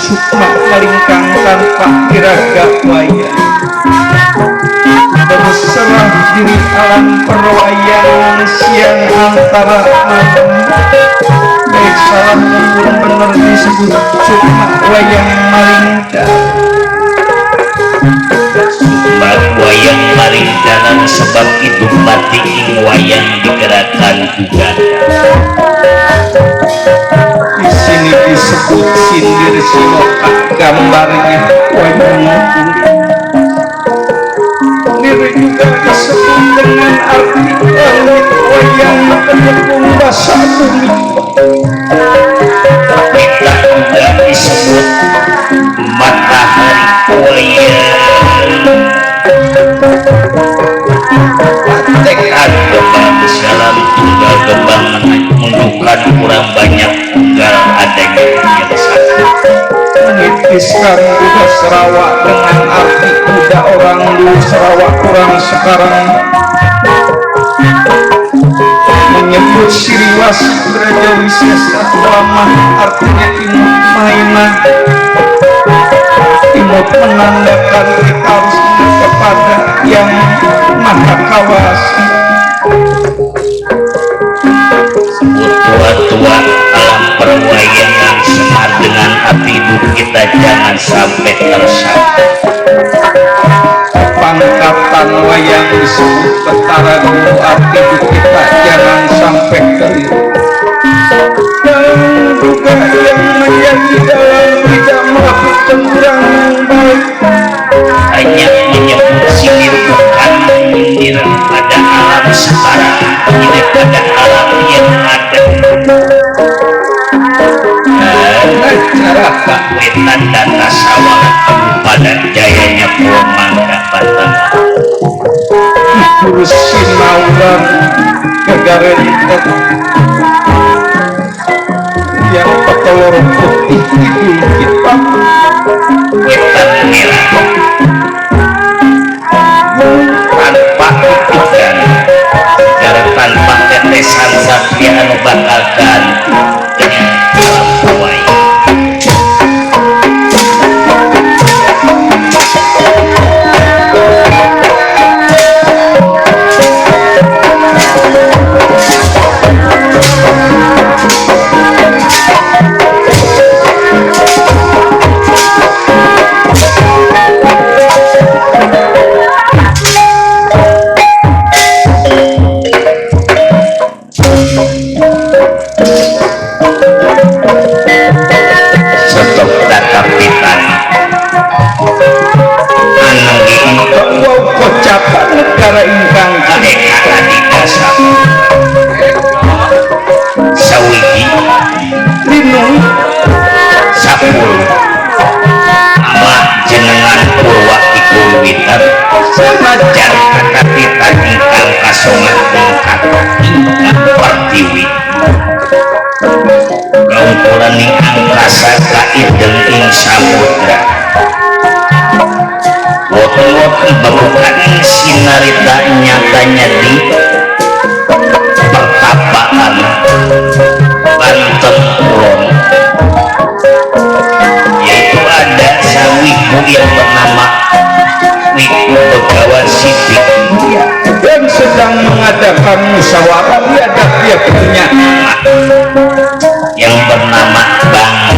sukma melingkang tanpa iraga wayang berserah diri alam perwayangan siang antara malam baik salah maupun benar disebut sukma wayang malingkang sukma wayang malingkang sebab itu batik wayang digerakkan juga. Di sini disebut sindir siloka gambarnya wayang diri juga disebut dengan arti langit wayang mengepung basa bumi kita juga disebut matahari wayang tekan kembang salam tunggal kembang menunjukkan kurang banyak tunggal adanya yang satu menitiskan juga Sarawak dengan arti kuda orang dulu Sarawak orang sekarang menyebut siriwas Raja Wisesa Lamah artinya imut mainah imut menandakan kita harus ingat kepada yang maha kawasa sebut tua-tua alam perwayangan semar dengan api hidup kita jangan sampai tersangkut pangkatan wayang disebut betara dulu arti hidup kita jangan sampai keliru dan juga yang menjadi dalam tidak melakukan kurang yang baik hanya menyebut sihir bukan pikir pada alam sekarang ini pada alam yang ada masyarakat wetan dan tasawuf pada jayanya Purmangga Batang Guru Sinauran negara kita yang petelur putih hidung kita wetan merah tanpa ikan cara tanpa tetesan satria anu bakal ganti dengan alam Hawaii stop dakapitan anu wow kocapan negara ingkang eka adidasa sawiji linung sapul ama jenengan Purwa Ikuluwitan sanajan kakapitan ingkang kasongan ingkang pertiwi kaumpulan ing angkasa kaideng ing samudra woten-woten babukan sinarita nyatanya di pertapaan Banten Kulon yaitu ada sawiku yang bernama Wiku Begawan Sidik yang sedang mengadakan musyawarah biadab dia punya anak yang bernama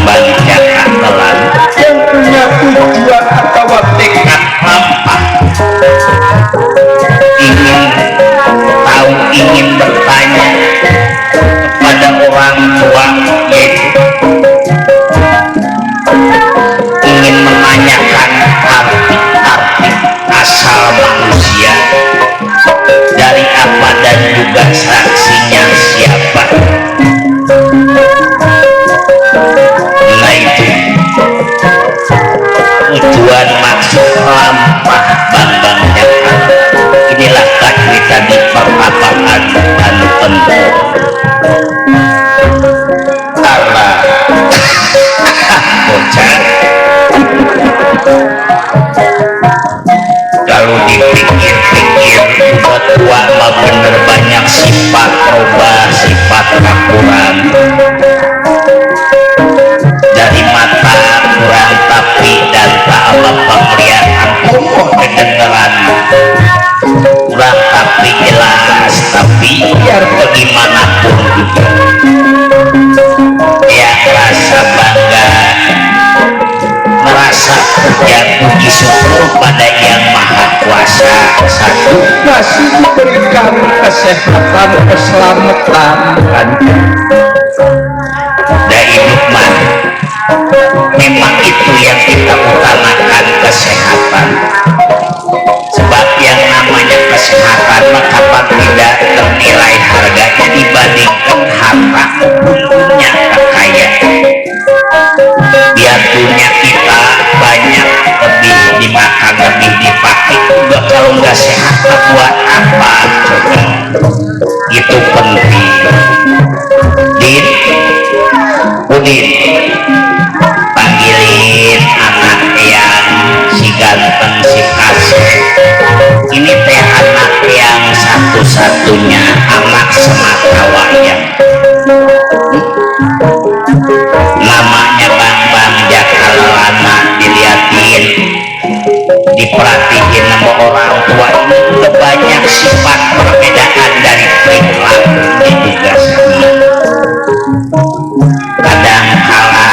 Bang Jaka Telan yang punya tujuan atau tekad lampah ingin tahu ingin bertanya kepada orang tua yaitu ingin menanyakan arti asal manusia dari apa dan juga saksinya siapa. Nah itu tujuan maksud lampah Bambang Jaka inilah kita di perapaan Banten karena bocah kalau dipikir-pikir udah tua mah bener banyak sifat robah sifat kakuran dari mata kurang tapi dan tak apa penglihatan kokoh kedengeran kurang tapi jelas tapi biar bagaimanapun juga ya rasa bangga merasa puji syukur pada yang maha kuasa satu masih diberikan kesehatan keselamatan kan dan hidup mah memang itu yang kita utamakan kesehatan sebab yang namanya kesehatan mah kapan tidak ternilai harganya dibandingkan harta punya kekayaan biar dunia kita banyak lebih dimakan lebih dipakai juga kalau nggak sehat buat apa coba itu penting Din Udin panggilin anak yang si ganteng si kasih ini teh anak yang satu-satunya anak sematawayang namanya Bambang Jaka Lelana dilihatin diperhatiin sama orang tua ini udah banyak sifat perbedaan dari perilakunya juga sama kadang kala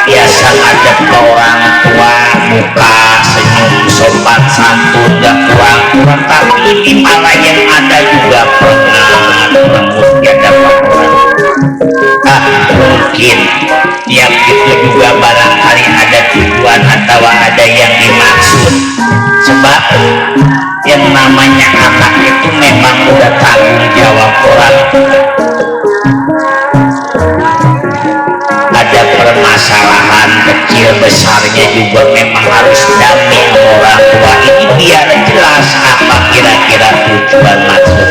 biasa ada ke orang tua muka senyum sopan santun gak kurang tapi ini malah yang ada juga pernah rambutnya dapat mungkin yang itu juga barangkali ada tujuan atau ada yang dimaksud sebab yang namanya anak itu memang udah tanggung jawab orang. Ada permasalahan kecil besarnya juga memang harus damai sama orang tua. Ini biar jelas apa kira-kira tujuan maksud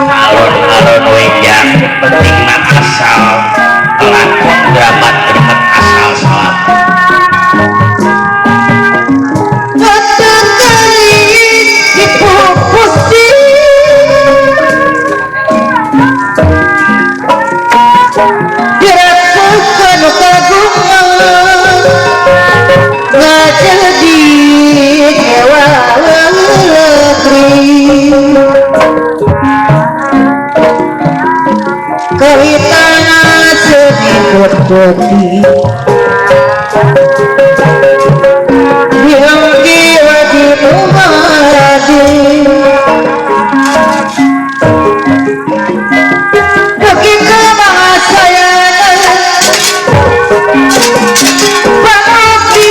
alon-alon wejang penting nak asal pelakon dapat bermet asal salah Bodi yang jiwa di Mumaradi begitu bahasanya Bangki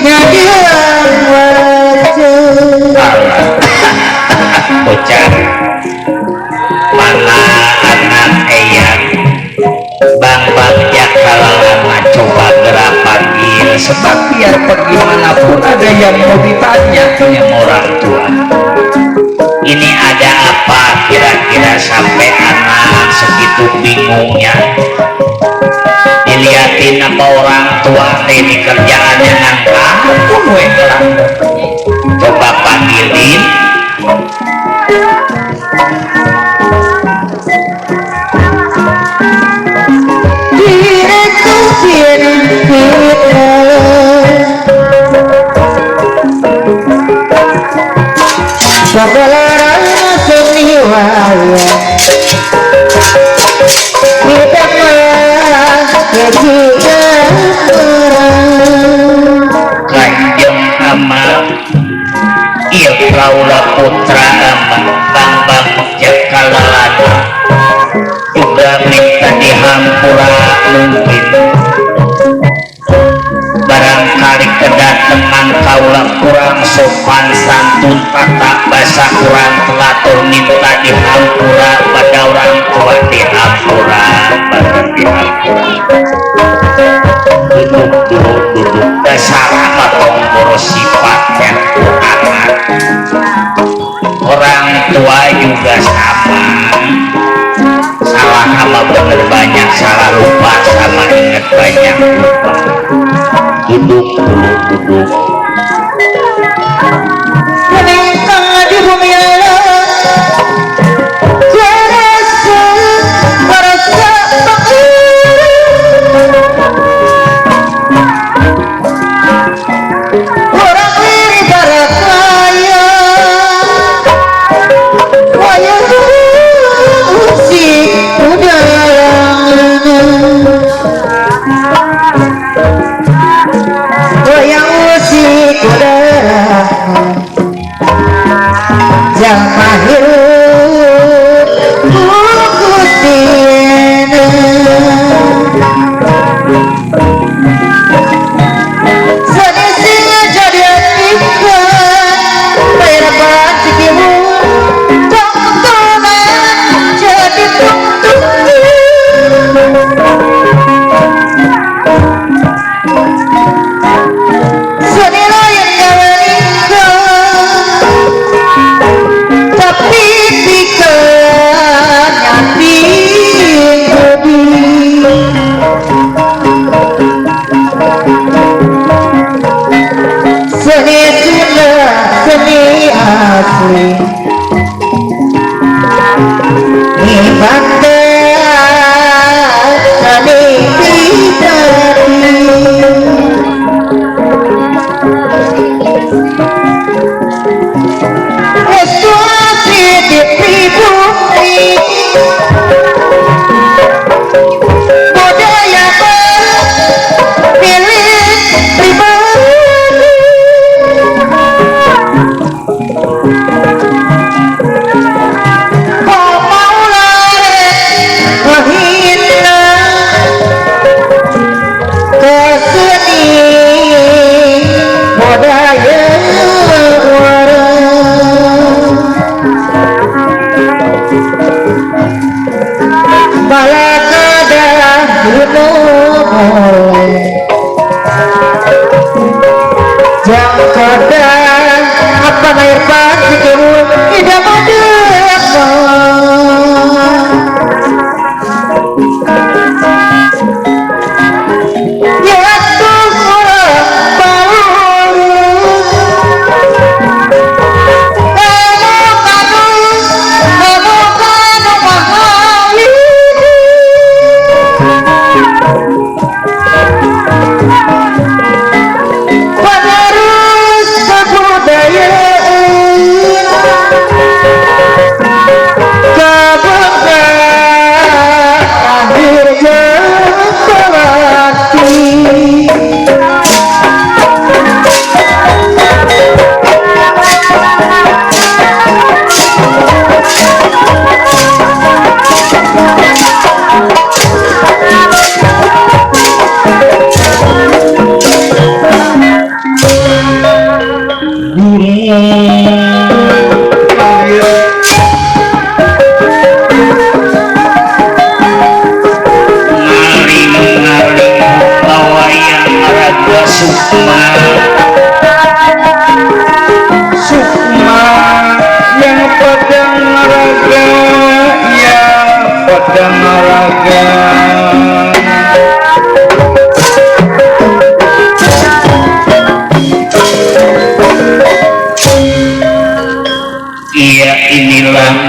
yang diwalaki bocah mana anak eyang bang bagja kalau coba gerapan il sebab biar bagaimanapun ada yang mau ditanya punya orang tua ini ada apa kira-kira sampai anak segitu bingungnya dilihatin apa orang tua ini kerjaannya nangka pun coba panggilin Sabalaran seniwaya kita Kanjeng amal iya praula putra amal bang jakalalana juga minta dihampura mungkin barangkali kedatangan kaula kurang sopan santun tata basa kurang telatur minta dihampura pada orang tua dihampura pada dihampura duduk dasar atau boros sifatnya anak orang tua juga sama salah sama bener banyak salah lupa sama inget banyak lupa duduk meninggal di bumi tapi pikir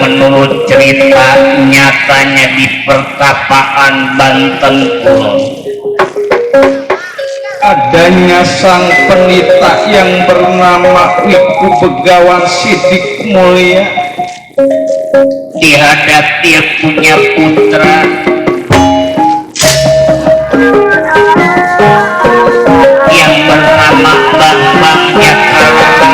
menurut cerita nyatanya di pertapaan Banten Kulon adanya sang penita yang bernama Wiku Begawan Sidik Mulia. Dihadap dia punya putra yang bernama Bambang Jakarta,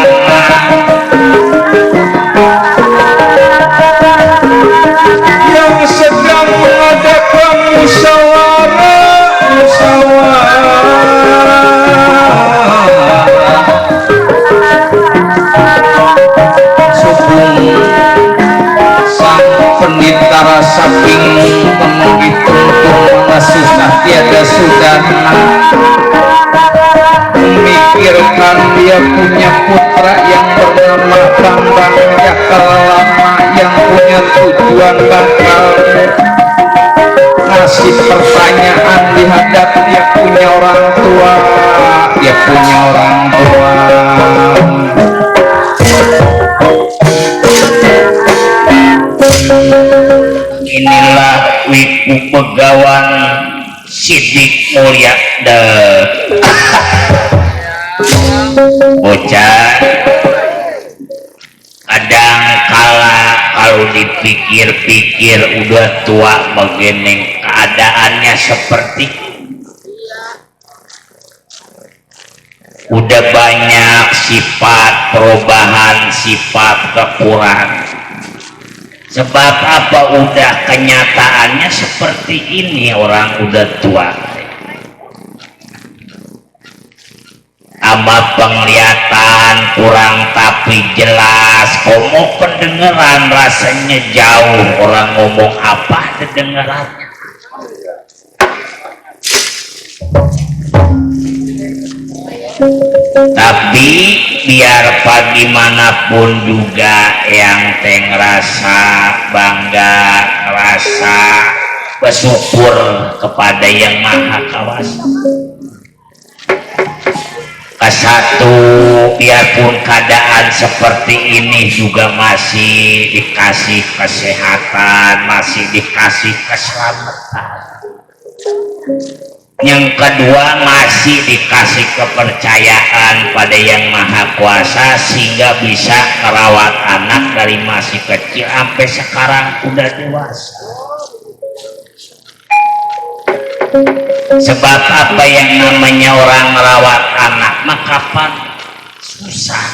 yang sedang mengadakan musyawarah subuh sang penita rasa bingung menghitung susah tiada sudah memikirkan dia punya putra yang bernama Bambang Jakarta yang punya tujuan bakal ngasih pertanyaan dihadap dia punya orang tua. inilah Wiku Begawan Sidik Mulia bocah kadang kala kalau dipikir-pikir udah tua begini keadaannya seperti udah banyak sifat perubahan, sifat kekurangan. Sebab apa? Udah kenyataannya seperti ini, orang udah tua. Tambah penglihatan kurang tapi jelas, ngomong pendengaran rasanya jauh, orang ngomong apa kedengarannya. Tapi biar bagaimanapun juga yang teng rasa bangga, rasa bersyukur kepada yang maha kawasa. Satu, biarpun keadaan seperti ini juga masih dikasih kesehatan, masih dikasih keselamatan. Yang kedua, masih dikasih kepercayaan pada Yang Maha Kuasa sehingga bisa merawat anak dari masih kecil sampai sekarang udah dewasa. Sebab apa yang namanya orang merawat anak mah kapan susah.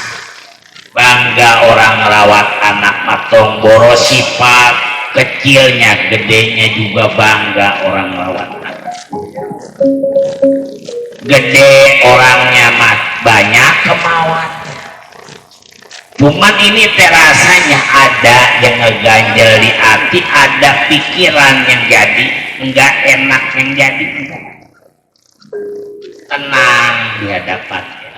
Bangga orang merawat anak mah tong boros sifat kecilnya, gedenya juga bangga orang merawat anak. Gede orangnya mah banyak kemauan. Cuman ini terasanya ada yang ngeganjel di hati, ada pikiran yang jadi enggak enak yang jadi enggak. Tenang di hadapannya.